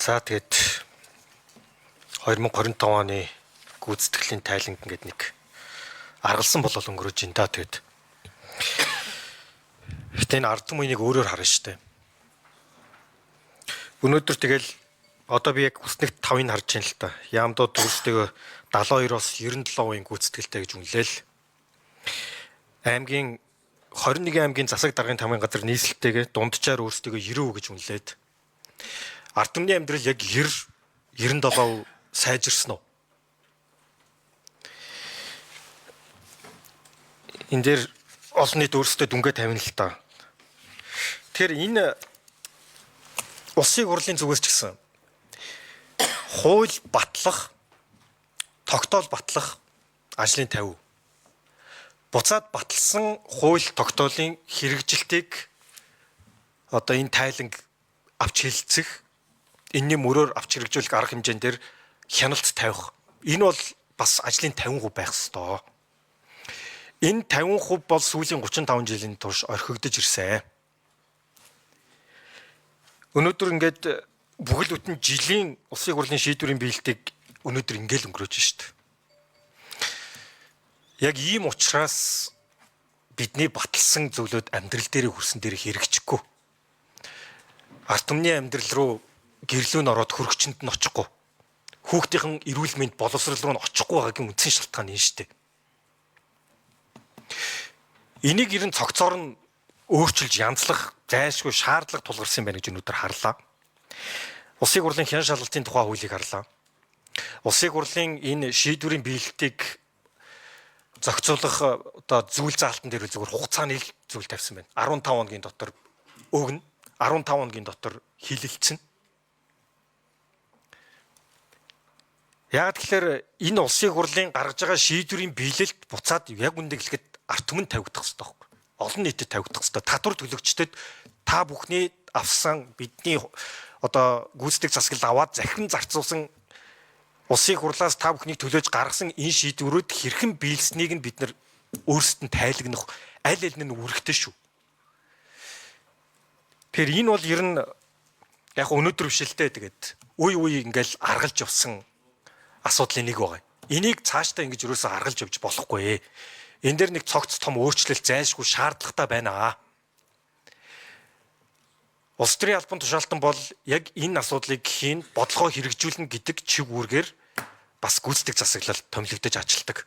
За тэгээд 2025 оны гүйцэтгэлийн тайланг ингээд нэг аргалсан болол өнгөрөөж ин да тэгээд. Гэтэ энэ ард түмнийг өөрөөр харна штэ. Өнөөдөр тэгэл одоо би яг хүснэгт 5-ыг харж байна л та. Яамдоо төгсдөгөө 72-оос 97% гүйцэтгэлтэй гэж үнэлээл. Аймгийн 21 аймгийн засаг даргын тамгын газар нийслэлтэйгээ дунджаар өөрсдөө 90% гэж үнэлээд ард түмний амьдрал яг 97% сайжирсан уу? Энд дээр олон нийт өөрсдөө дүнгээ тавина л та. Тэгэхээр энэ улсын хурлын зүгээс ч гэсэн хууль батлах, тогтоол батлах ажлын 50%. Буцаад баталсан хууль тогтоолын хэрэгжилтийг одоо энэ тайланг авч хэлцэх, энэний мөрөөр авч хэрэгжүүлэх арга хэмжээнд дээр хяналт тавих. Энэ бол бас ажлын 50% байх ёстой. Энэ 50% бол сүүлийн 35 жилийн турш орхигдож ирсэн. Өнөөдөр ингээд бүхэл бүтэн жилийн улсын хурлын шийдвэрийн биелэлтийг өнөөдөр ингээл өнгөрөөж штт. Яг ийм учраас бидний баталсан зөвлөд амьдрал дээр хүрсэн дээр хэрэгжихгүй. Ард түмний амьдрал руу гэрлүүн ороод хөргөчөнд нь очихгүй. Хүүхдийн эрүүл мэнд боловсрол руу нь очихгүй байгаагийн үндсэн шалтгаан энэ штт. Энийг ерэн цогцоор нь өөрчилж янзлах зайлшгүй шаардлага тулгарсан байна гэж өнөөдөр харлаа. Улсын хурлын хян шалгалтын тухай хуулийг харлаа. Улсын хурлын энэ шийдвэрийн биелэлтийг зохицуулах одоо зүйл заалтан дээр зөвхөн хугацааны зүйл тавьсан байна. 15 хоногийн дотор өгнө. 15 хоногийн дотор хилэлцэн. Яг тэгэхээр энэ улсын хурлын гаргаж байгаа шийдвэрийн биелэлт буцаад яг үндэ хэлэхэд ард түмэнд тавигдах хэрэгтэй байхгүй. Олон нийтэд тавигдах хэрэгтэй. Татвар төлөгчдөд та бүхний авсан бидний одоо гүйцэтгэх засаглал аваад захин зарцуулсан улсын хурлаас та бүхнийг төлөөж гаргасан энэ шийдвэрүүд хэрхэн биелснийг нь бид нар өөрсдөд нь тайлагнах аль нь үүрэгтэй шүү. Тэгэхээр энэ бол ер нь яг өнөөдөр биш л дээ тэгээд үе ингээл аргалж явсан асуудлын нэг байгаа. Энийг цаашдаа ингэж юусоо аргалж явж болохгүй. Энэ дээр нэг цогц том өөрчлөлт зайлшгүй шаардлагатай байна. Улс төрийн албан тушаалтан бол яг энэ асуудлыг хийн бодлогоо хэрэгжүүлнэ гэдэг чиг үүргээр бас гүйцэтгэх засаглал томилогдож ажилтдаг.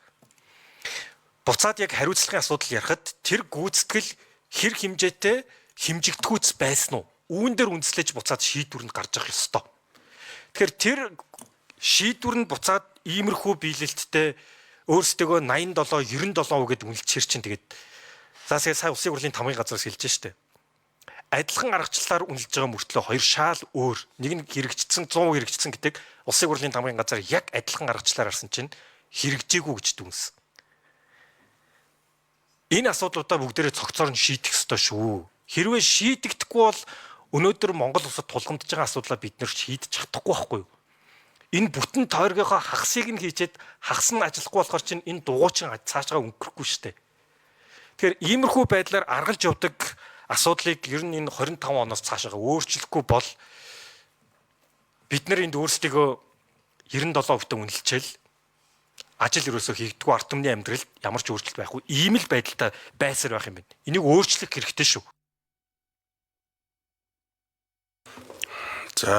Буцаад яг хариуцлагын асуудал ярихад тэр гүйцэтгэл хэр хэмжээтэй хэмжигдэхүйц байсан уу? Үүн дээр үндэслэж буцаад шийдвэрэнд гарч ирэх ёстой. Тэгэхээр тэр шийдвэр нь буцаад иймэрхүү биелэлттэй өөрсдөө 87 97% гэд үнэлчихэр чинь тэгээд за сая улсын хурлын тамгын газраас хэлж штэ. Адилхан аргачлалаар үнэлж байгаа мөртлөө хоёр шаал өөр. Нэг нь хэрэгжсэн 100% хэрэгжсэн гэдэг улсын хурлын тамгын газар яг адилхан аргачлалаар харсан чинь хэрэгжээгүй гэж дүнс. Энэ асуудлуудаа бүгдээрээ цогцоор нь шийдэх ёстой шүү. Хэрвээ шийдэгдэхгүй бол өнөөдөр Монгол улсад тулгамдж байгаа асуудлаа бид нэр шийдэж чадахгүй байхгүй юу? Энэ бүтэн тойргийнхоо хагасыг нь хийчихэд хагас нь ажиллахгүй болохоор чинь энэ дугуйчин цаашгаа өнгөрөхгүй шүү дээ. Тэгэхээр иймэрхүү байдлаар аргалж явдаг асуудлыг ер нь энэ 25 оноос цаашаа өөрчлөхгүй бол бид нар энд өөрсдөө 97% үнэлчээл ажил ерөөсөө хийгдэггүй ард түмний амьдралд ямар ч өөрчлөлт байхгүй. Ийм л байдалтай байсаар байх юм байна. Энийг өөрчлөх хэрэгтэй шүү. За